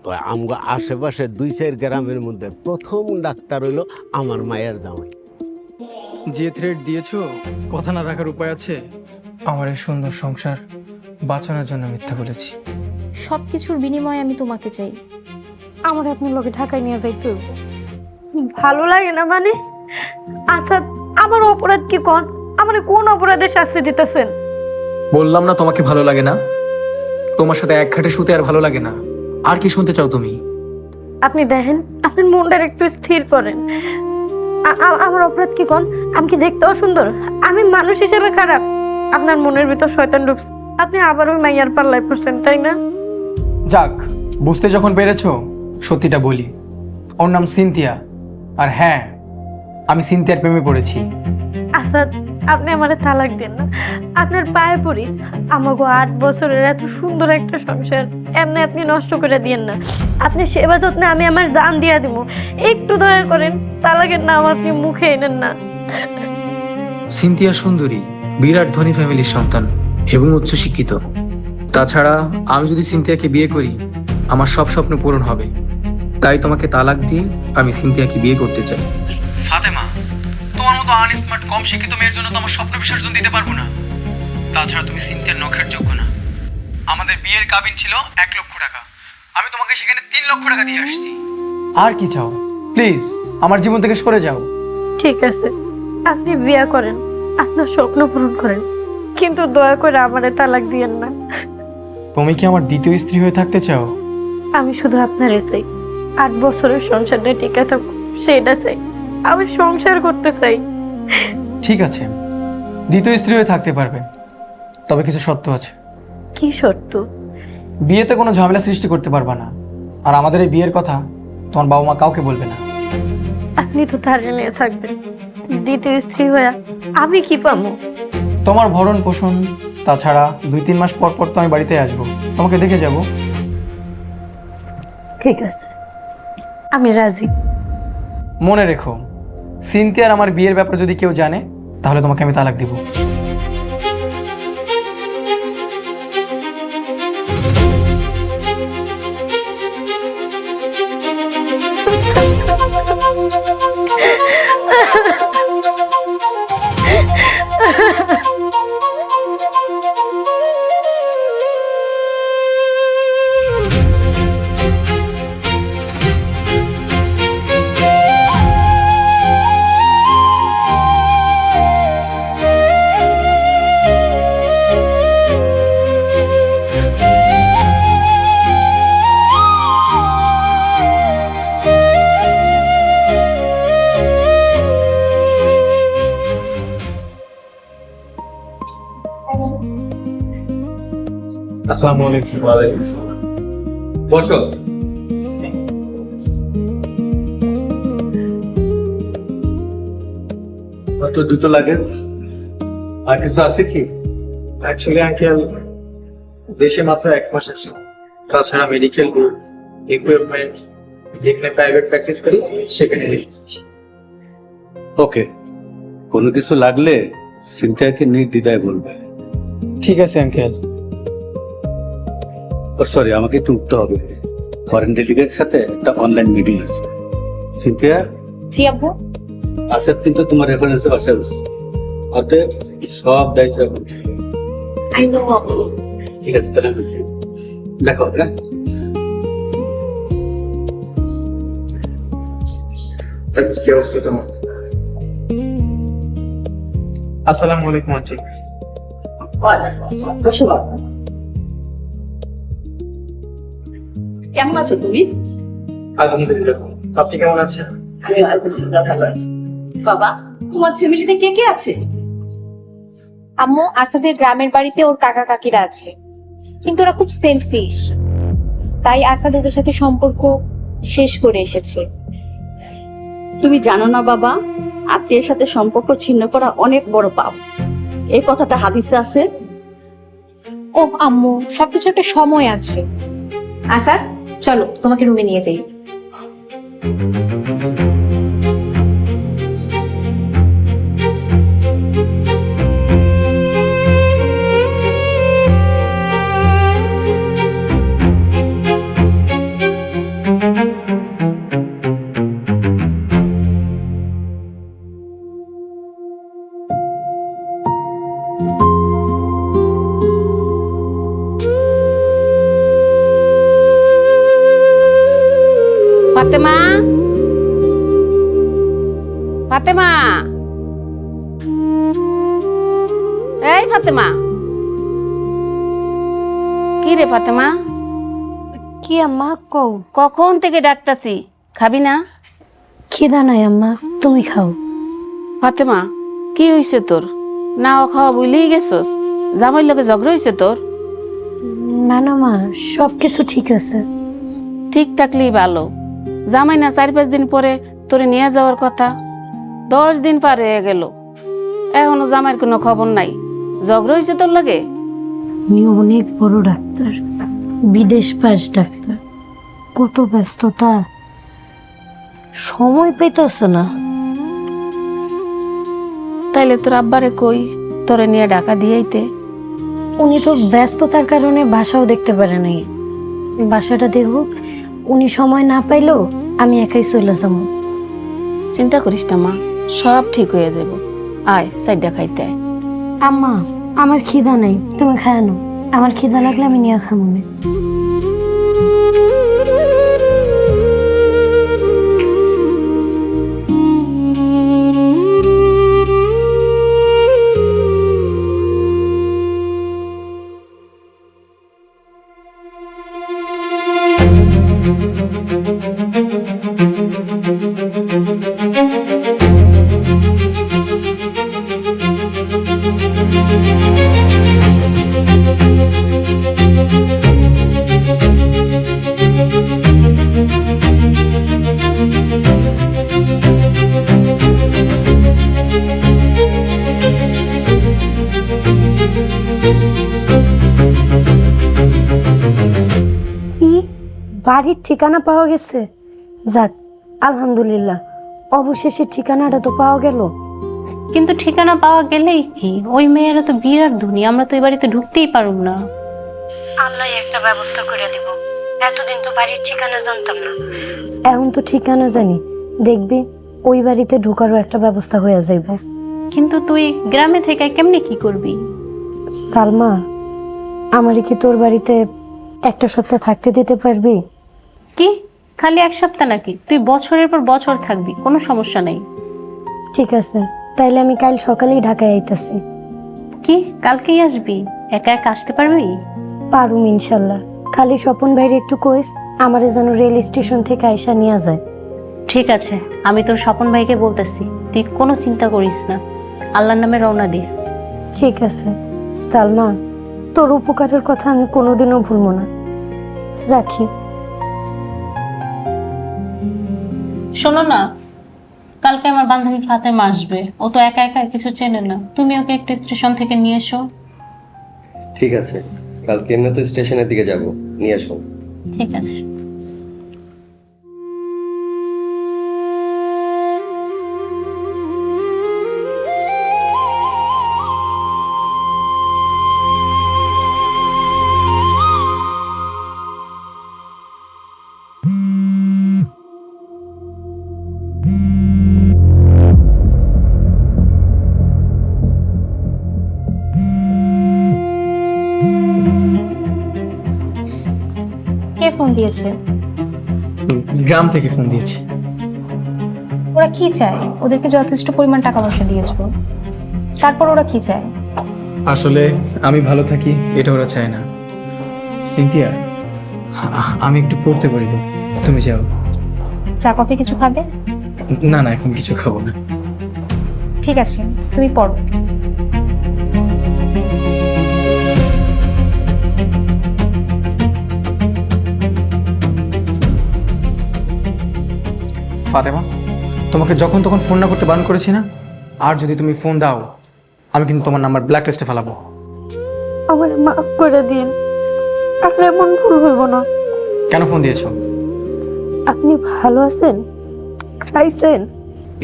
তো আমগো আশেপাশে 2-4 গ্রামের মধ্যে প্রথম ডাক্তার হইলো আমার মায়ের জামাই। যে থ্রেড দিয়েছো কথা না রাখার উপায় আছে? আমার এই সুন্দর সংসার বাঁচানোর জন্য মিথ্যা বলেছি। সবকিছুর বিনিময়ে আমি তোমাকে চাই। আমার আপনার লোকে ঢাকায় নিয়ে যাইতে হইব। ভালো লাগে না মানে? আচ্ছা, আমার অপরাধ কি? আমার কোন অপরাধে শাস্তি দিতেছেন? বললাম না তোমাকে ভালো লাগে না? তোমার সাথে এক খাটে শুতে আর ভালো লাগে না। আর কি শুনতে চাও তুমি? আপনি দেখেন, আপনার মনটা একটু স্থির করেন। আমার অপরাধ কি? আমি কি দেখতেও সুন্দর? আমি মানুষ হিসেবে খারাপ? আপনার মনের ভিতর শয়তান ঢুকছে, আপনি আবার ওই মাইয়ার পাল্লায় পড়ছেন, তাই না? যাক, বুঝতে যখন পেরেছো সত্যিটা বলি। ওর নাম সিনথিয়া। আর হ্যাঁ, আমি সিনথিয়ার প্রেমে পড়েছি। আচ্ছা, আপনি আমারে তালাক দেন না, আপনার পায়ে পড়ি। আমাকে 8 বছরের এত সুন্দর একটা সংসার এমনি আপনি নষ্ট করে দিয়েন না। আপনি সেবা যত্নে আমি আমার জান দিয়া দিব। একটু দয়া করেন, তালাকের নাম আপনি মুখে এনেন না। সিনথিয়া সুন্দরী, বিরাট ধনী ফ্যামিলির সন্তান এবং উচ্চশিক্ষিত। তাছাড়া আমি যদি সিনথিয়াকে বিয়ে করি আমার সব স্বপ্ন পূরণ হবে। তাই তোমাকে তালাক দিয়ে আমি সিনথিয়াকে বিয়ে করতে চাই। ফাতেমা, তোমার মতো আনস্মার্ট কম শিক্ষিত মেয়ের জন্য তো আমার স্বপ্ন বিসর্জন দিতে পারবো না। তাছাড়া তুমি সিনথিয়ার নখের যোগ্য না। আমাদের বিয়ের কাবিন ছিল 1 লক্ষ টাকা, আমি তোমাকে সেখানে 3 লক্ষ টাকা দিয়ে আসছি। আর কি চাও? প্লিজ আমার জীবন থেকে সরে যাও। ঠিক আছে, আপনি বিয়ে করেন, আপনার স্বপ্ন পূরণ করেন, কিন্তু দয়া করে আমারে তালাক দিয়েন না। তুমি কি আমার দ্বিতীয় স্ত্রী হয়ে থাকতে চাও? আমি শুধু আপনারে চাই, 8 বছরের সংসারটা টিকে থাকুক সেটা চাই। আমি সংসার করতে চাই। ঠিক আছে, দ্বিতীয় স্ত্রী হয়ে থাকতে পারবেন, তবে কিছু শর্ত আছে। কি শর্ত? বিয়েতে কোনো ঝামেলা সৃষ্টি করতে পারবা না, আর আমাদের এই বিয়ের কথা তোমার বাবা মা কাউকে বলবে না। আপনি তো ধারে নিয়ে থাকবেন, দ্বিতীয় স্ত্রী হয়ে আমি কি পাবো? তোমার ভরণ পোষণ, তাছাড়া 2-3 মাস পর পর তো আমি বাড়িতে আসবো, তোমাকে দেখে যাব। ঠিক আছে, আমি রাজি। মনে রেখো, সিনথিয়ার আমার বিয়ের ব্যাপারে যদি কেউ জানে তাহলে তোমাকে আমি তালাক দিব। আসসালামু আলাইকুম। বসো। মাত্র 2টো লাগে, আর কিছু আছে কি? অ্যাকচুয়ালি আঙ্কেল, দেশে মাত্র 1 মাস আছে, তাছাড়া মেডিকেল বিল, ইকুইপমেন্ট, যেখানে প্রাইভেট প্র্যাকটিস করি সেখানে রেখেছি। ওকে, কোনো কিছু লাগলে সিনথিয়াকে নির্দ্বিধায় বলবে। ঠিক আছে আঙ্কেল। সরি, আমাকে একটু উঠতে হবে, ফরেন ডেলিগেটের সাথে একটা অনলাইন মিটিং আছে। সিনথিয়া, জি আব্বু। আসেফ কিন্তু তোমার রেফারেন্সে বাসায় বসে, অতএব সব দায়িত্ব এখন। আই নো আব্বু। ঠিক আছে, তাহলে দেখো। হ্যাঁ, কি অবস্থা তোমার? আসসালামু আলাইকুম আন্টি। কেমন আছো তুমি? আলহামদুলিল্লাহ, আপনি কেমন আছেন? আমি আলহামদুলিল্লাহ ভালো আছি। বাবা, তোমার ফ্যামিলিতে কে কে আছে? আম্মু, আসাদের গ্রামের বাড়িতে ওর কাকা কাকিরা আছে, কিন্তু ওরা খুব সেলফিশ, তাই আসাদ ওদের সাথে সম্পর্ক শেষ করে এসেছে। তুমি জানো না বাবা, আত্মীয়ের সাথে সম্পর্ক ছিন্ন করা অনেক বড় পাপ। এই কথাটা হাদিসে আছে। ও আম্মু, সবকিছু একটা সময় আছে। আসাদ, চলো তোমাকে রুমে নিয়ে যাই। ফাতেমা, এই ফাতেমা, কি রে ফাতেমা? কি আম্মা কও? কখন থেকে ডাকতাছি, খাবি না? খিদা নাই আম্মা, তুমি খাও। ফাতেমা, কি হইছে তোর? না খাওয়া বুঝলেই গেছস? জামাইর লোকে ঝগড়া হইছে তোর? না না মা, সব কিছু ঠিক আছে। ঠিক থাকলেই ভালো। জামাই না 4-5 দিন পরে তোরে নিয়ে যাওয়ার কথা, 10 দিন পার হয়ে গেল, এখনো জামাইয়ের কোনো খবর নাই। ঝগড়া হইছে তোর লাগে? উনি অনেক বড় ডাক্তার, বিদেশ পাস ডাক্তার, কত ব্যস্ততা, সময় পাইতেছে না। তাইলে তোর আব্বারে কই তোরে নিয়ে ঢাকা দিয়েইতে। উনি তো ব্যস্ততার কারণে বাসাও দেখতে পারে নাই। বাসাটা দেখুক, উনি সময় না পাইলেও আমি একাই চলে যাবো। চিন্তা করিস না মা, সব ঠিক হয়ে যাব। আয় সাইডটা খাইতে আয়। আম্মা, আমার খিদা নেই, তুমি খায় নাও। আমার খিদা লাগলে আমি নিয়ে খাবো না। বাড়ির ঠিকানা পাওয়া গেছে? যাক, আলহামদুলিল্লাহ, অবশেষে ঠিকানাটা তো পাওয়া গেল। কিন্তু ঠিকানা পাওয়া গেলেই কি, ওই মেয়েরা তো বিরাট ধনী, আমরা তো এই বাড়িতে ঢুকতেই পারুম না। আল্লাহ একটা ব্যবস্থা করে দিব। এতদিন তো বাড়ির ঠিকানা জানতাম না, এখন তো ঠিকানা জানি। দেখবি ওই বাড়িতে ঢোকারও একটা ব্যবস্থা হয়ে যাইব। কিন্তু তুই গ্রামে থেকে কেমনে কি করবি? সালমা, আমারে কি তোর বাড়িতে একটা সপ্তাহ থাকতে দিতে পারবি? কি খালি 1 সপ্তাহ নাকি? তুই বছরের পর বছর থাকবি, কোনো সমস্যা নেই। ঠিক আছে, তাইলে আমি কাল সকালেই ঢাকায় আইতাছি। কি কালকেই আসবি? একা একা আসতে পারবি? পারুম ইনশাল্লাহ। খালি স্বপন ভাইরে একটু কইস আমারে যেন রেল স্টেশন থেকে আইসা নিয়ে যায়। ঠিক আছে, আমি তোর স্বপন ভাইকে বলতেছি, তুই কোনো চিন্তা করিস না, আল্লাহর নামে রওনা দিয়ে। ঠিক আছে সালমা, তোর উপকারের কথা আমি কোনোদিনও ভুলবো না। রাখি। শোনো না, কালকে আমার বান্ধবী ফাতেমা আসবে, ও তো একা একা কিছু চেনে না, তুমি ওকে একটু স্টেশন থেকে নিয়ে এসো। ঠিক আছে, কালকে এমনি তো স্টেশনের দিকে যাব, নিয়ে আসবো। ঠিক আছে। কে ফোন দিয়েছে? গ্রাম থেকে ফোন দিয়েছি। ওরা কি চায়? ওদেরকে যথেষ্ট পরিমাণ টাকা পয়সা দিয়েছো, তারপর ওরা কি চায়? আসলে আমি ভালো থাকি এটা ওরা চায় না। সিনথিয়া, আমি একটু পড়তে বসবো, তুমি যাও। চা কফি কিছু খাবে? না না, এখন কিছু খাবো না। ঠিক আছে, তুমি পড়ো। ফাতেমা, তোমাকে যখন তখন ফোন না করতে বারণ করেছি না? আর যদি তুমি ফোন দাও, আমি কিন্তু তোমার নাম্বার ব্ল্যাক লিস্টে ফেলাবো। আমার মাফ করে দিন, আপনি এমন ভুল হইব না। কেন ফোন দিয়েছো? আপনি ভালো আছেন? খাইছেন?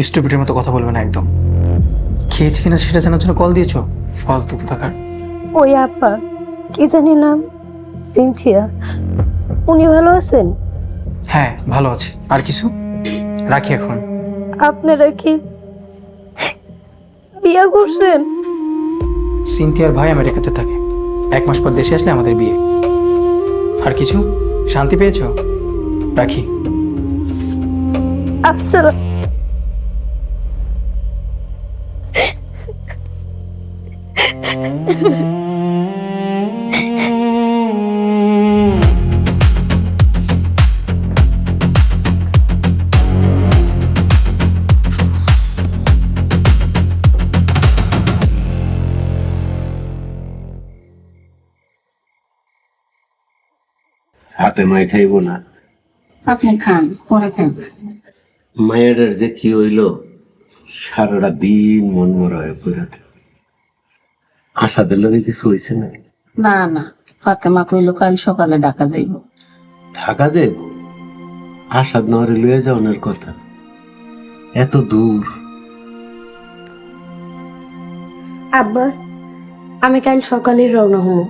স্টুপিডের মতো কথা বলবে না একদম। খেয়েছি কিনা সেটা জানার জন্য কল দিয়েছো? ফালতু কোথাকার। ওই আপা, কি জানি নাম, সিনথিয়া, উনি ভালো আছেন? হ্যাঁ ভালো আছে। আর কিছু? রাখি এখন। আপনারা কি বিয়ে করছেন? সিনথিয়ার ভাই আমেরিকাতে থাকে, 1 মাস পর দেশে আসলে আমাদের বিয়ে। আর কিছু? শান্তি পেয়েছো? রাখি। আচ্ছা, হাতে মাই খাইব না। আপনি খান, পরে খান। মায়ের যে কি হইল, সারাটা দিন মন মরা হয়ে পড়ে আশাদের লগে কিছু হয়েছে না? না না, ফাতেমা কইল কাল সকালে ঢাকা যাইব। ঢাকা যাইব? আশাদ নরে লয়ে যাওয়ার কথা, এত দূর। আব্বা, আমি কাল সকালে রওনা হব।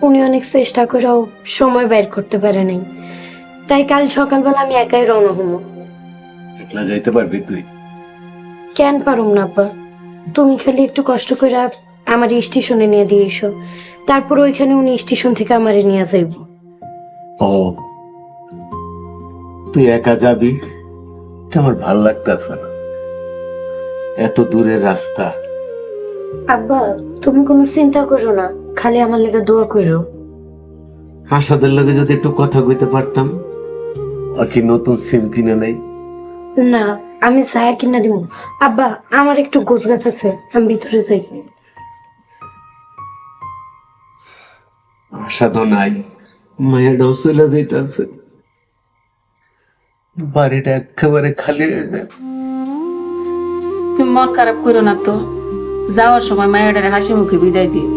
উনি অনেক চেষ্টা করেও সময় বের করতে পারে নাই, তাই কাল সকালবেলা আমি একাই রওনা হব। একলা যাইতে পারবি তুই? কেন পারুম না আব্বা, তুমি খালি একটু কষ্ট করে আমার স্টেশনে নিয়ে দিয়ে এসো, তারপর ওইখানে উনি স্টেশন থেকে আমারে নিয়ে যাইব। ও, তুই একা যাবি? এটা আমার ভাল লাগতেছে না, এত দূরের রাস্তা। আব্বা, তুমি কোনো চিন্তা করো না, খালি আমার লেগে দোয়া করো। আশাদের লগে যদি একটু কথা কইতে পারতাম। আর কি নতুন সিম কিনে নেই? না, আমি ছায়া কিনা দিব। আব্বা, আমার একটু গোছ গাছ আছে, আমি ভিতরে যাই। আশা তো নাই, মায়েরটাও চলে যাইতেছে, বাড়িটা একেবারে খালি হয়ে যায়। তুমি মন খারাপ করো না তো, যাওয়ার সময় মায়ের হাসি মুখে বিদায় দিও।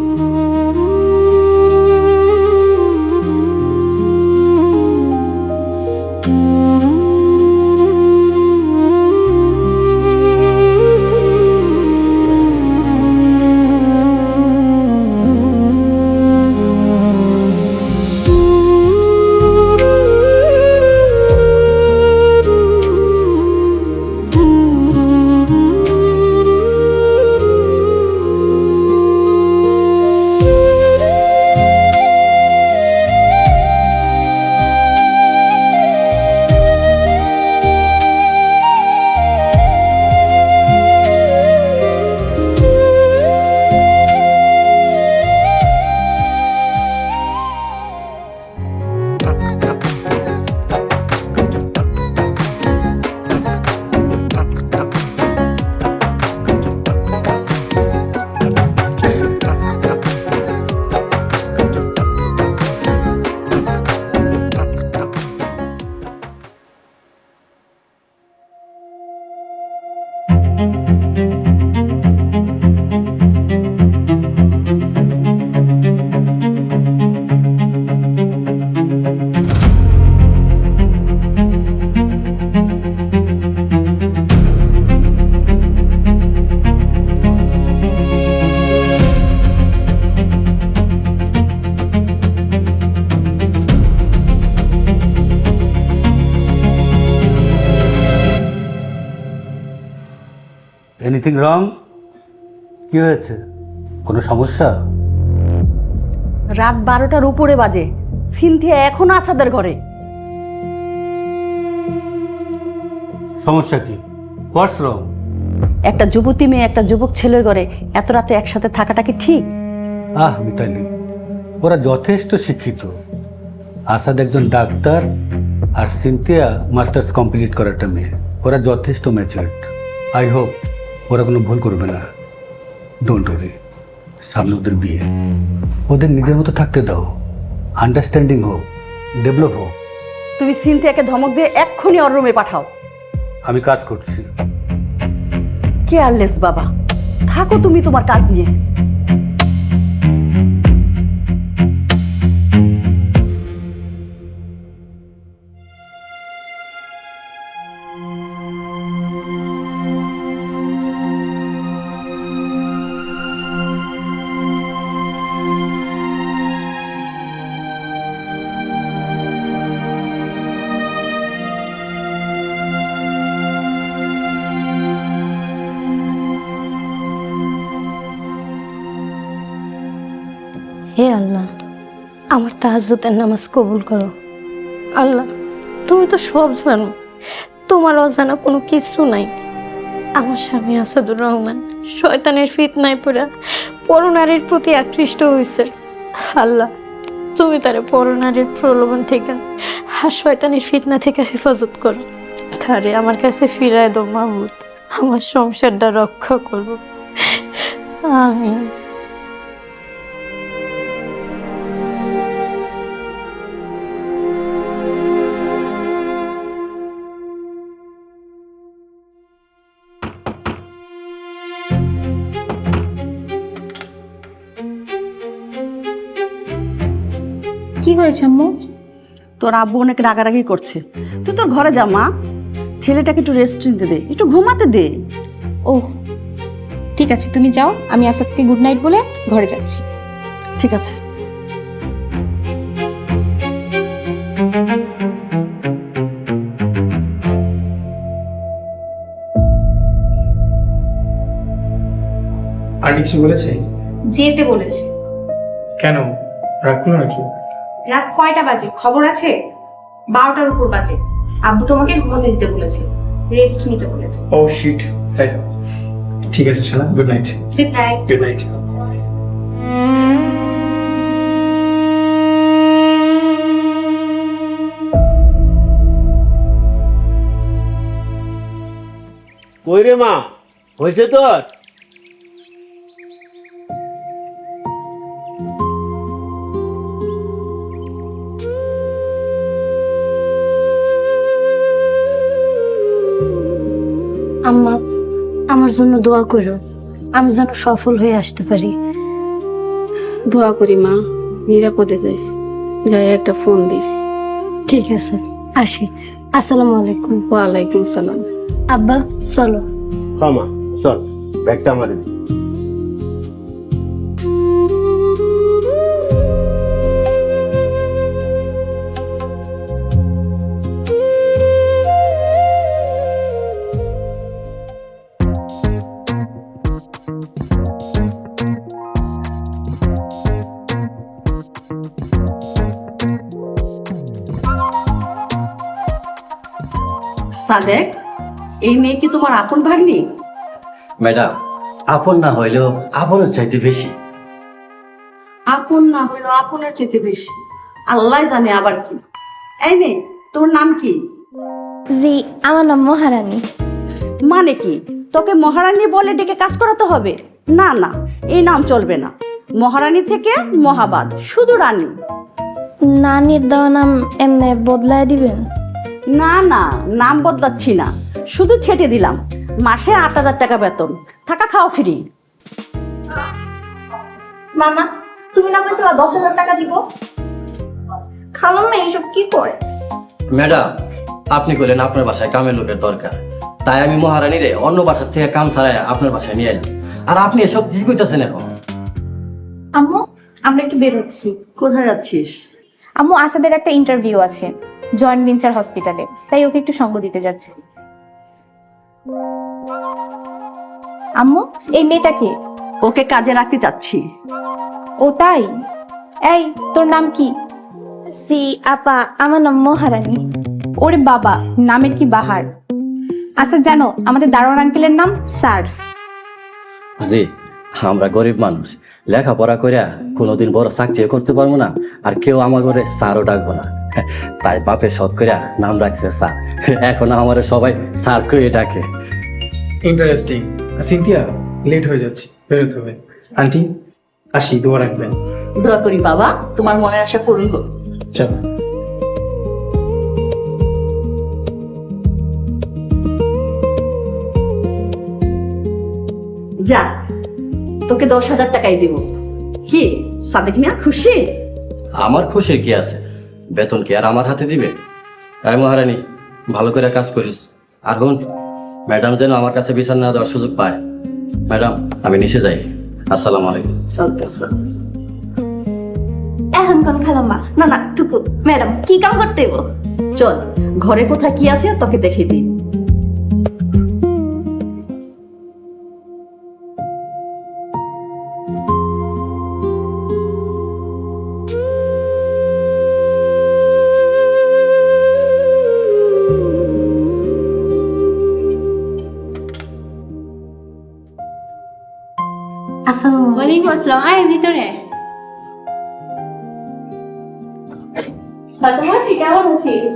Anything wrong? কি হয়েছে? কোনো সমস্যা? রাত 12টার উপরে বাজে, সিনথিয়া এখনো আছাদের ঘরে। সমস্যা কি? হোয়াটস রং? একটা যুবতী মেয়ে একটা যুবক ছেলের ঘরে এত রাতে একসাথে থাকাটা কি ঠিক? মিতালি, ওরা যথেষ্ট শিক্ষিত। আসাদ একজন ডাক্তার আর সিনথিয়া মাস্টার্স কমপ্লিট করা একটা মেয়ে। ওরা যথেষ্ট ম্যাচিউরড। আই হোপ ওরা কোনো ভুল করবে না। ডোন্ট ওয়ারি, সামনে ওদের বিয়ে, ওদের নিজের মতো থাকতে দাও। আন্ডারস্ট্যান্ডিং হোক, ডেভেলপ হোক। তুমি সিনথিয়াকে ধমক দিয়ে এক্ষুনি ওর রুমে পাঠাও। আমি কাজ করছি। কেয়ারলেস বাবা, থাকো তুমি তোমার কাজ নিয়ে। হে আল্লাহ, আমার তাহাজ্জুদের নামাজ কবুল করো। আল্লাহ, তুমি তো সব জানো, তোমার অজানা কোনো কিছু নাই। আমার স্বামী আসাদুর রহমান শয়তানের ফিতনায় পড়া পরনারীর প্রতি আকৃষ্ট হয়েছে। আল্লাহ, তুমি তারে পরনারীর প্রলোভন থেকে আর শয়তানের ফিতনা থেকে হেফাজত করো। তারে আমার কাছে ফিরায় দাও মাহমুদ, আমার সংসারটা রক্ষা করবো। আমিন। কি হয়েছে আম্মু? তোর আব্বু অনেক রাগারাগি করছে, তুই তোর ঘরে যা মা। ছেলেটাকে একটু রেস্ট নিতে দে, একটু ঘুমাতে দে। ও ঠিক আছে, তুমি যাও, আমি আসাদকে গুড নাইট বলে ঘরে যাচ্ছি। ঠিক আছে। আর কিছু বলেছে? যেতে বলেছে। কেন, রাগ করলো নাকি? রাত কয়টা বাজে খবর আছে? 12টার উপর বাজে। আব্বু তোমাকে ঘুমোতে দিতে বলেছে, রেস্ট নিতে বলেছে। ও শিট, তাই তো। ঠিক আছে শোনা, good night. Good night. Good night. কই রে মা, হয়েছে তোর? আম্মা, আমার জন্য দোয়া করো, আমি যেন সফল হয়ে আসতে পারি। দোয়া করি মা, নিরাপদে যাইস, যাই একটা ফোন দিস। ঠিক আছে, আসি। আসসালামু আলাইকুম। ওয়ালাইকুম সালাম। আব্বা চলো। ক্ষমা, চল ব্যাগটা আমার দে। সাদেক, এই মেয়ে কি তোমার আপন ভাগ্নি? ম্যাডাম, আপন না হইলেও আপনের চাইতে বেশি। আপন না হইলো আপনের চেয়ে বেশি, আল্লাহ জানে আবার কি। এই মেয়ে, তোর নাম কি? জি, আমার নাম মহারানী। মানে কি, তোকে মহারানী বলে ডেকে কাজ করাতে হবে? না না, এই নাম চলবে না। মহারানী থেকে মহাবাদ, শুধু রানী। নানির দেওয়া নাম এমনি বদলায় দিবেন? না না, নাম বদলাচ্ছি না, শুধু ছেটে দিলাম। মাসে 8,000 টাকা বেতন, থাকা খাওয়া ফ্রি। মামা, তুমি না কইছিলা 10,000 টাকা দিব? খালাম্মা এইসব কি করে? ম্যাডাম, আপনি কইলেন আপনার বাসায় কামের লোকের দরকার, তাই আমি মহারানীরে অন্য বাসার থেকে কাম ছাড়াই আপনার বাসায় নিয়ে এলাম। আর আপনি এসব কি কইতাছেন এখন? আম্মু, আমরা একটু বের হচ্ছি। কোথায় যাচ্ছিস? আম্মু, আসাদের একটা ইন্টারভিউ আছে জয়েন্ট ভেঞ্চার হসপিটালে, তাই ওকে একটু সঙ্গ দিতে যাচ্ছি। আম্মু, এই মেয়েটাকে? ওকে কাজে রাখতে চাচ্ছি। ও তাই? এই, তোর নাম কি? জি আপা, আমার নাম মহারানী। ওরে বাবা, নামের কি বাহার। আচ্ছা জানো, আমাদের দারোয়ান আঙ্কেলের নাম স্যার। জি, আমরা গরিব মানুষ, লেখাপড়া করিয়া কোনোদিন বড় চাকরিও করতে পারবো না, আর কেউ আমার ঘরে স্যারও ডাকবো না, তাই বাপে শখ করিয়া নাম রাখছে স্যার। এখন আমার সবাই স্যার কয়ে ডাকে। ইন্টারেস্টিং। সিনথিয়া, লেট হয়ে যাচ্ছে, বেরোতে হবে। আন্টি আসি, দোয়া রাখবেন। দোয়া করি বাবা, তোমার মনের আশা পূরণ হোক। চলো। যা, তোকে 10,000 টাকাই দিব। কি সাদেক মিয়া, খুশি? আমার খুশির কি আছে, বেতন কি আর আমার হাতে দিবে? তাই মহারানী, ভালো করে কাজ করিস। আর হুন, ম্যাডাম যেন আমার কাছে বিচার না দেওয়ার সুযোগ পায়। ম্যাডাম, আমি নিচে যাই। আসসালামু আলাইকুম। এখন কোন খালাম্মা? না না, টুকু ম্যাডাম, কি কাম করতে হইব? চল, ঘরে কোথায় কি আছে তোকে দেখিয়ে দিই। আসসালামু আলাইকুম। আসসালাম। আয় ভিতরে। ফাতেমা, তুই কেমন আছিস?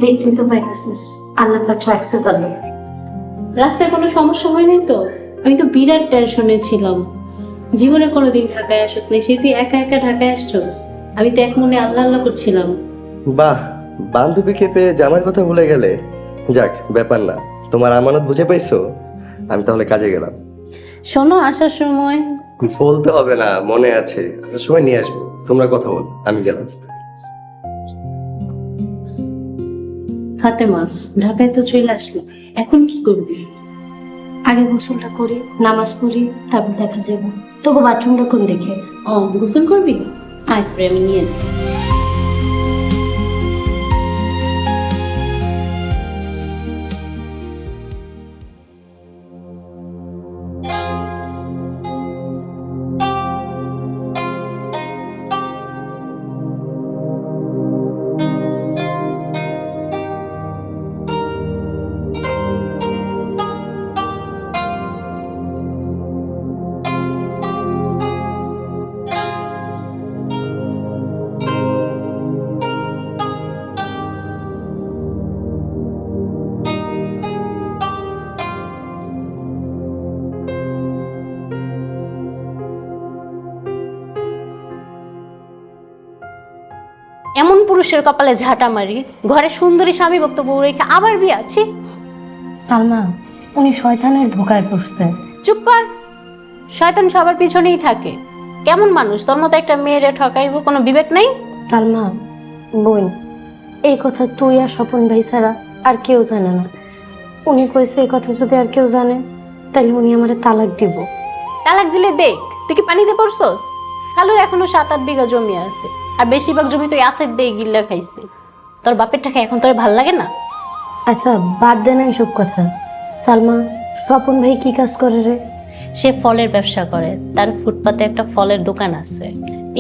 দেখতে তো পাইতেছিস, আল্লাহ পাক রাখছে ভালো। রাস্তায় কোনো সমস্যা হয়নি তো? আমি তো বিরাট টেনশনে ছিলাম। জীবনে কোনোদিন ঢাকায় আসছ না, সে তুই একা একা ঢাকায় আসছো। আমি তো এক মনে আল্লাহ আল্লাহ করছিলাম। বাহ, বান্ধবীকে পেয়ে জামার কথা ভুলে গেলে। যাক, ব্যাপার না। তোমার আমানত বুঝে পাইছো? আমি তাহলে কাজে গেলাম। শোনো, আসার সময় বলতে হবে না, মনে আছে। আসার সময় নিয়ে আসবো। তোমরা কথা বল, আমি গেলাম। ফাতেমা, ঢাকায় তো চলে আসলে, এখন কি করবি? আগে গোসলটা করি, নামাজ পড়ি, তারপর দেখা যাবে। তোকে বাথরুমটা কোন দেখে? ও, গোসল করবি? আয় করে আমি নিয়ে যাবো। এমন পুরুষের কপালে ঝাঁটা মারি, ঘরে সুন্দরী স্বামী বক্তব্য রেখে আবার বিয়ে আছে। সালমা, উনি শয়তানের ধোকায় পড়ছে। চুপ কর। শয়তান সবার পিছনেই থাকে। কেমন মানুষ তোর মতো একটা মেয়েরে ঠকাইব, কোনো বিবেক নাই? সালমা বোন, এই কথা তুই আর স্বপন ভাই ছাড়া আর কেউ জানে না। উনি কইছে এই কথা যদি আর কেউ জানে তাহলে উনি আমারে তালাক দিব। তালাক দিলে দেখ, তুই কি পানিতে পড়ছস? কালুর এখনো 7-8 বিঘা জমি আছে, আর বেশিরভাগ জমি তুই আসের দিয়ে গিল্লা খাইছে। তোর বাপের টাকা এখন তোর ভাল লাগে না? আচ্ছা, বাদ দে না এইসব কথা। সালমা, স্বপন ভাই কি কাজ করে রে? সে ফলের ব্যবসা করে, তার ফুটপাতে একটা ফলের দোকান আছে।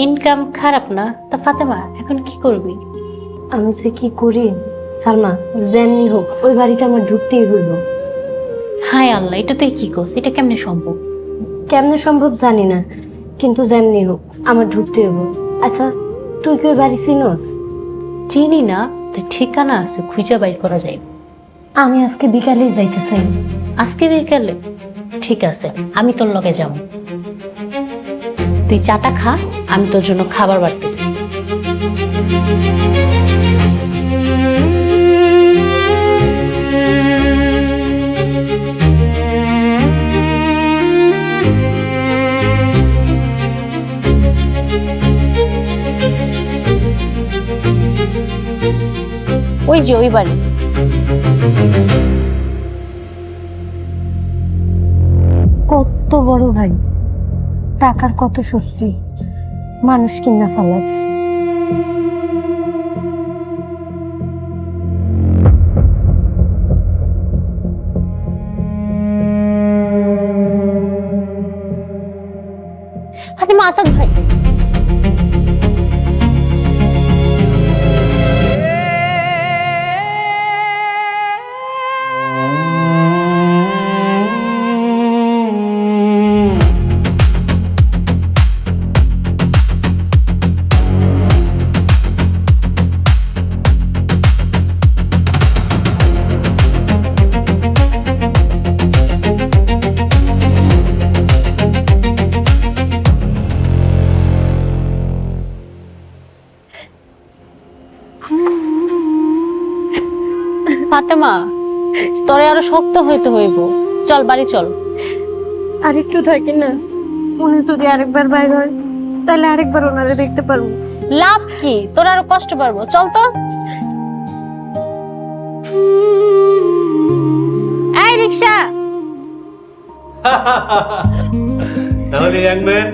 ইনকাম খারাপ না। তা ফাতেমা, এখন কি করবি? আমি যে কি করি সালমা, যেমনি হোক ওই বাড়িতে আমার ঢুকতেই হইল। হায় আল্লাহ, এটা তুই কি করছিস? এটা কেমনে সম্ভব? কেমনে সম্ভব জানি না, কিন্তু যেমনি হোক আমার ঢুকতে হইব। আচ্ছা, তুই কি ওই বাড়ি চিনস? চিনি না, তো ঠিকানা আছে, খুঁজে বাইর করা যায়। আমি আজকে বিকালেই যাইতে চাই। আজকে বিকালে? ঠিক আছে, আমি তোর লগে যাব। তুই চাটা খা, আমি তোর জন্য খাবার বাড়তেছি। ওই যে ওই বাড়ি। কত বড় ভাই, টাকার কত শক্তি, মানুষ কিনা ফেলায়। ফাতেমা, আসাদ ভাই। ফাতেমা, তোরে আরো শক্ত হইতে হইব। চল বাড়ি চল। আরেকটু থাকি না, উনি যদি আরেকবার বাইর হয় তাহলে আরেকবার ওনারে দেখতে পারবো। লাভ কি, তোর আরো কষ্ট পারবো। চল তো। এই রিকশা। তাহলে ইয়াং ম্যান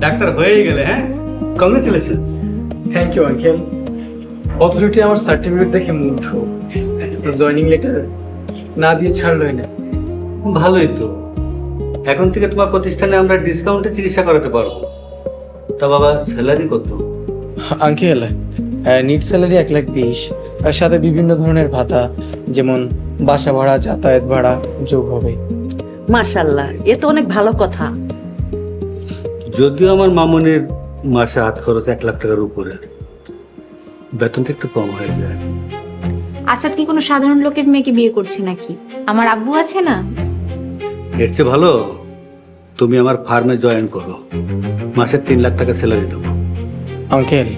ডাক্তার হয়েই গেলে। হ্যাঁ, congratulations. Thank you uncle. Authority আমার সার্টিফিকেট দেখে মুগ্ধ। জয়েনিং লেটার না দিয়ে ছাড়লই না। ভালোই তো। এখন থেকে তোমার প্রতিষ্ঠানে আমরা ডিসকাউন্টে চিকিৎসা করাতে পারবো। তা বাবা, স্যালারি কত? আঙ্কেল, নিট স্যালারি 1,20,000, আর সাথে বিভিন্ন ধরনের ভাতা, যেমন বাসা ভাড়া, যাতায়াত ভাড়া যোগ হবে। মাশাল্লাহ, এ তো অনেক ভালো কথা। যদিও আমার মামুনের মাসে হাত খরচ 1 লাখ টাকার উপরে, বেতনটা একটু কম হয়ে যায়। আসাদ কি কোনো সাধারণ লোকের মেয়েকে বিয়ে করছে নাকি? আমার আব্বু আছে না। এর চেয়ে ভালো তুমি আমার ফার্মে জয়েন করো, মাসে 3 লাখ টাকা স্যালারি দেবো। আঙ্কেল,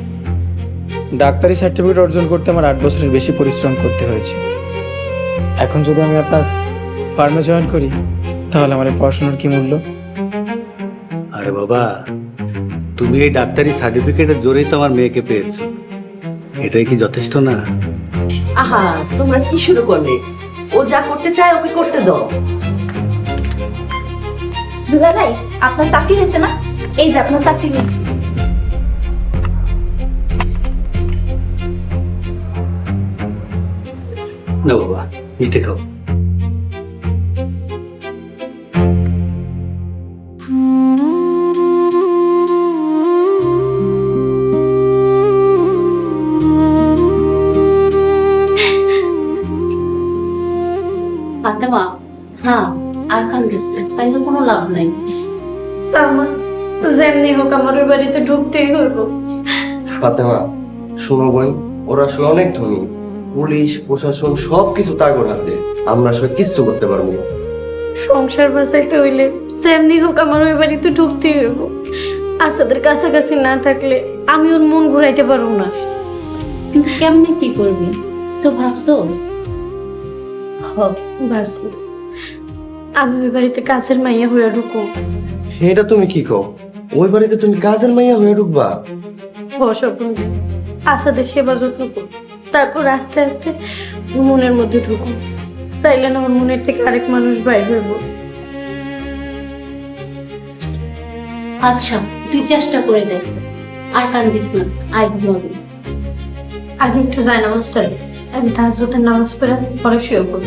ডাক্তারি সার্টিফিকেট অর্জন করতে আমার 8 বছরের বেশি পরিশ্রম করতে হয়েছে। এখন যদি আমি আপনার ফার্মে জয়েন করি তাহলে আমার এই পড়াশোনার কি মূল্য? আরে বাবা, তুমি এই ডাক্তারি সার্টিফিকেটের জোরেই তো আমার মেয়েকে পেয়েছো, এটাই কি যথেষ্ট না? আহা, তোমরা কি শুরু করলে? ও যা করতে চায় ওকে করতে দাও। দুলা ভাই, আপনার চাকরি হয়েছে না? এই যে আপনার চাকরি। না বাবা, মিষ্টি খাও। ফাতেমা, হ্যাঁ, আর কান্দিস না, তাইলে কোনো লাভ নাই। সালমা, যেমনি হোক আমার ওই বাড়িতে ঢুকতেই হইব। ফাতেমা, শোনো বোন, ওরা আসলে অনেক ধনী, পুলিশ প্রশাসন সবকিছু তাগর হাতে, আমরা আসলে কিচ্ছু করতে পারবো না। সংসার বাঁচাইতে হইলে যেমনি হোক আমার ওই বাড়িতে ঢুকতেই হইব। আসাদের কাছাকাছি না থাকলে আমি ওর মন ঘুরাইতে পারবো না। কিন্তু কেমনে কি করবি? সো ভাবছোস? ভাবছি আমি ওই বাড়িতে কাছের মাইয়া হইয়া ঢুকো। এটা তুমি কি কও? ওই বাড়িতে তুমি কাজের মাইয়া হয়ে ঢুকবা? স্বপ্ন আসাদের সেবা যত্ন করো, তারপর আস্তে আস্তে মনের মধ্যে ঢুকো। তাইলে না ওর মনের থেকে আরেক মানুষ বাইর হইব। আচ্ছা, তুই চেষ্টা করে দেখ, আর কান্দিস না, আই হবে। আগে একটু যায় নামাজটা দে, আমি তাহাজ্জুদের নামাজ পড়ে পরে শুয়ে পড়ব।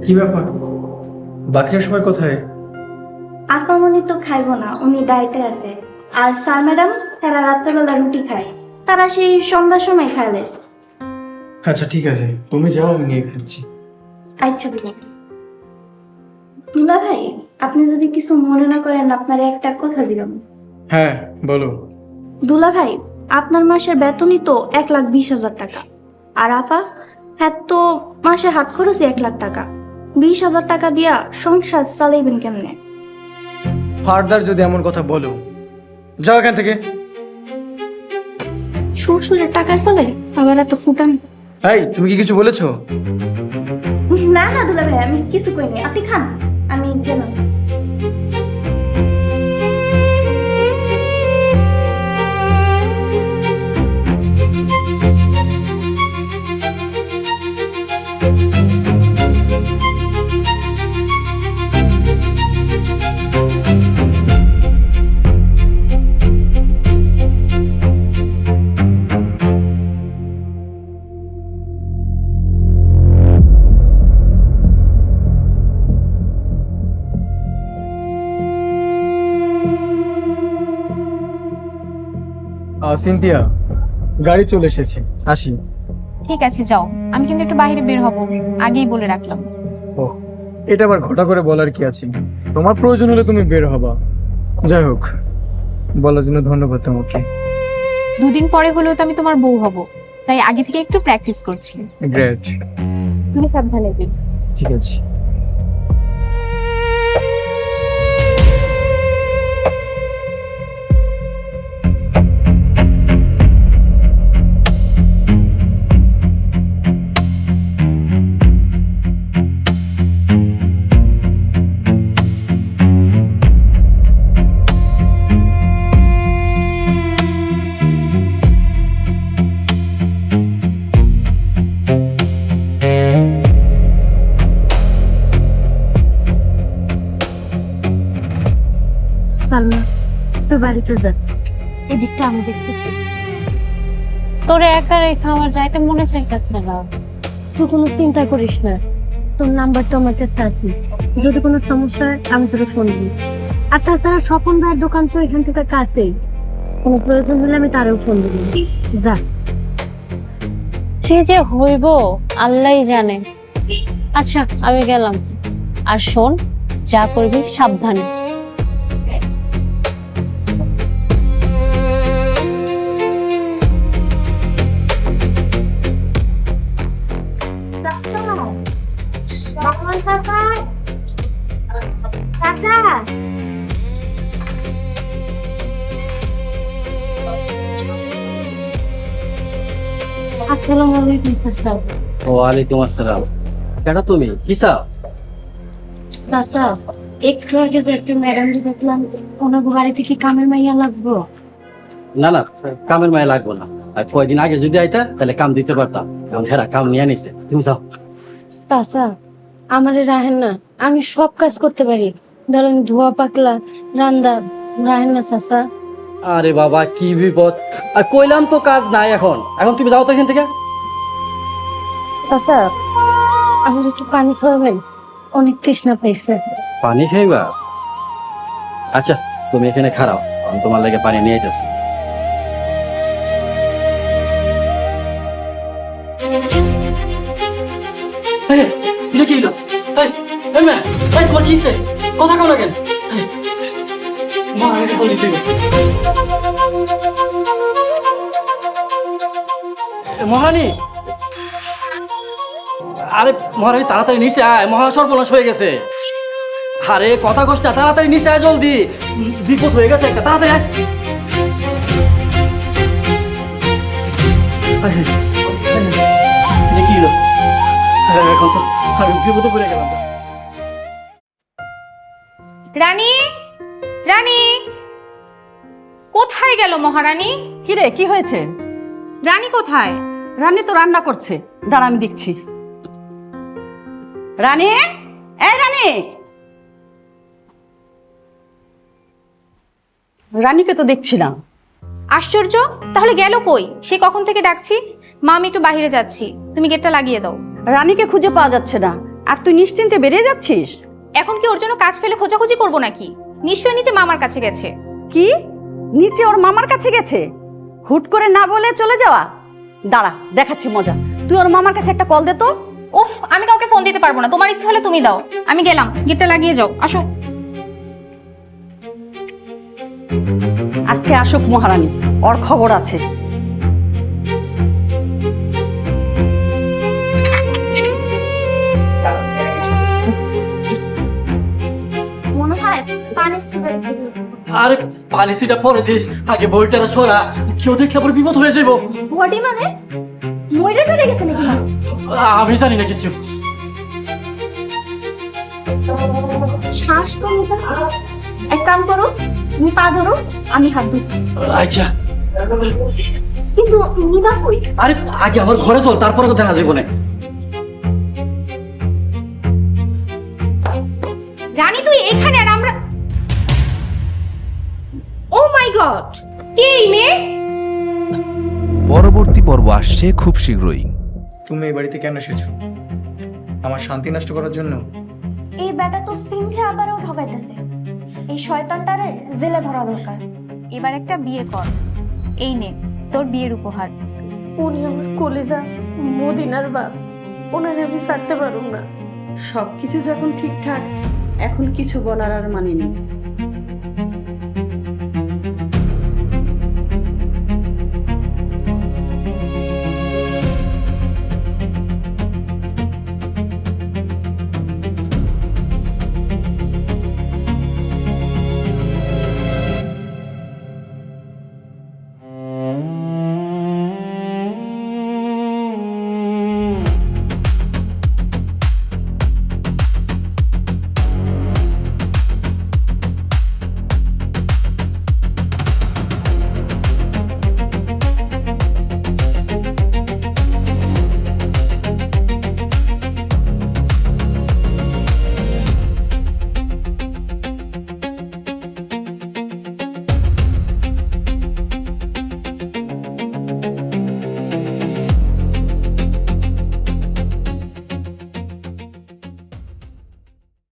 কি ব্যাপার, বাকিরা সবাই কোথায়? আপামনি তো খাইবো না, উনি ডায়েটে আছে। আর স্যার ম্যাডাম তারা রাত্রেবেলা রুটি খায়, তারা সেই সন্ধ্যার সময় খায় লেস। আচ্ছা ঠিক আছে, তুমি যাও, আমি নিয়ে খাচ্ছি। আচ্ছা দুলা ভাই, আপনি যদি কিছু মনে না করেন, আপনার একটা কথা জিজ্ঞাসা। হ্যাঁ বলো। দুলা ভাই, আপনার মাসের বেতনই তো 1,20,000 টাকা, আর আপা হ্যাঁ তো মাসে হাত খরচই 1 লাখ টাকা। 20,000 টাকা দিয়া সংসার চালাইবেন কেমনে? ফার্দার যদি এমন কথা বলো, যাও এখান থেকে। শ্বশুরের টাকায় চলে, আবার এত ফুটান। এই, তুমি কি কিছু বলেছো? না না দুলা ভাই, আমি কিছু কইনি, আপনি খান, আমি গেলাম। সিনথিয়া, গাড়ি চলে এসেছে, আসি। ঠিক আছে যাও, আমি কিন্তু একটু বাইরে বের হব, আগেই বলে রাখলাম। ও, এটা আবার ঘটা করে বলার কি আছে? তোমার প্রয়োজন হলে তুমি বের হবা। যাই হোক, বলার জন্য ধন্যবাদ তোমাকে। 2 দিন পরে হলেও তো আমি তোমার বউ হব, তাই আগে থেকে একটু প্র্যাকটিস করছি। গ্রেট। তুমি সাবধানে যেও। ঠিক আছে। সালমা, তুই বাড়িতে যা, এদিকটা আমি দেখতেছি। তোরে একা রেখে আমার যাইতে মনে চাইতেছে না। তুই কোনো চিন্তা করিস না, তোর নাম্বারটা আমার কাছে আছে, যদি কোনো সমস্যা হয় আমি তোকে ফোন দিই। আর তাছাড়া স্বপন ভাইয়ের দোকান তো এখান থেকে কাছেই, কোনো প্রয়োজন হলে আমি তারও ফোন দিই। যা। সে যে হইব আল্লাহই জানে। আচ্ছা আমি গেলাম। আর শোন, যা করবি সাবধানে। আসসালামু আলাইকুম চাচা। ওয়ালাইকুম আসসালাম। কেডা তুমি? কি চাও? চাচা, একটু আগে যে একটা ম্যাডাম দেখলাম, ওনার বাড়িতে কি কামের মাইয়া লাগবো? না না, কামের মায়া লাগবো না। আর কয়দিন আগে যদি আইতা তাহলে কাম দিতে পারতাম, কারণ হেরা কাম নিয়ে নিছে। তুমি যাও। চাচা, আমারে রাহেন না, আমি সব কাজ করতে পারি, ধরেন ধোয়া পাকলা, রান্না, রাহেন না চাচা। আরে বাবা, কি বিপদ! আর কইলাম তো কাজ নাই এখন। এখন তুমি যাও তো এখান থেকে। চাচা, আমার একটু পানি খাওয়াবেন, অনেক তৃষ্ণা পাইছে। পানি খাইবা? আচ্ছা, তুমি এখানে খাড়াও, আমি তোমার লাগে পানি নিয়ে আইতেছি। তোমার কি কথা কেমন লাগেন? মহারানী, আরে মহারানী তাড়াতাড়ি নিচে আয়, মহা সর্বনাশ হয়ে গেছে। আরে কথা কষ্ট, তাড়াতাড়ি নিচে আয়, জলদি, বিপদ হয়ে গেছে একটা, তাড়াতাড়ি আয়। কি হলো? এখন তো আমি বিপদে পড়ে গেলাম। রানী, রানী কোথায় গেল মহারানী? কি রে, কি হয়েছে? রানী কোথায়? রানী তো রান্না করছে, দাঁড়া আমি দেখছি। রানী, এই রানী, রানীকে তো দেখছিলাম। আশ্চর্য, তাহলে গেল কই? সে কখন থেকে ডাকছি, মা আমি একটু বাইরে যাচ্ছি, তুমি গেটটা লাগিয়ে দাও। রানীকে খুঁজে পাওয়া যাচ্ছে না, আর তুই নিশ্চিন্তে বেরিয়ে যাচ্ছিস? এখন কি ওর জন্য কাজ ফেলে খোঁজাখুঁজি করবো নাকি? নিশ্চয়ই নিচে মামার কাছে গেছে। কি, নিচে ওর মামার কাছে গেছে? হুট করে না বলে চলে যাওয়া? দাঁড়া, দেখাচ্ছি মজা। তুই ওর মামার কাছে একটা কল দে তো। উফ, আমি কাউকে ফোন দিতে পারবো না, তোমার ইচ্ছে হলে তুমি দাও। আমি গেলাম, গেটটা লাগিয়ে যাও, আসো। আজকে আসুক মহারানী, ওর খবর আছে। মনে হয় পানি সুগার। আরে পানি সিটা পরে দিস, আগে বইটারা সরা, কেউ দেখলে পরে বিপদ হয়ে যাবো। বডি মানে মইরা টরে গেছে নাকি? আমি জানি না কিছু। শ্বাস তো নিতেছে। এক কাম করো, তুমি পা ধরো, আমি হাত ধরি। আচ্ছা, কিন্তু নিবা কই? আরে আগে আমার ঘরে চল, তারপরে তো দেখা যাবো না। রানী তুই এখানে, আর আমরা, ও মাই গড, কে এই মেয়ে? পরবর্তী পর্ব আসছে খুব শীঘ্রই। তুমি এই বাড়িতে কেন এসেছো? আমার শান্তি নষ্ট করার জন্য? এই ব্যাটা তো সিনথিয়া আবারও ঠকাইতেছে। এই শয়তানটারে জেলে ভরা দরকার। এবার একটা বিয়ে কর, এই নে তোর বিয়ের উপহার। উনি আমার কলিজা, মদিনার বাপ, ওনারে আমি ছাড়তে পারুম না। সব কিছু যখন ঠিকঠাক, এখন কিছু বলার আর মানে নেই।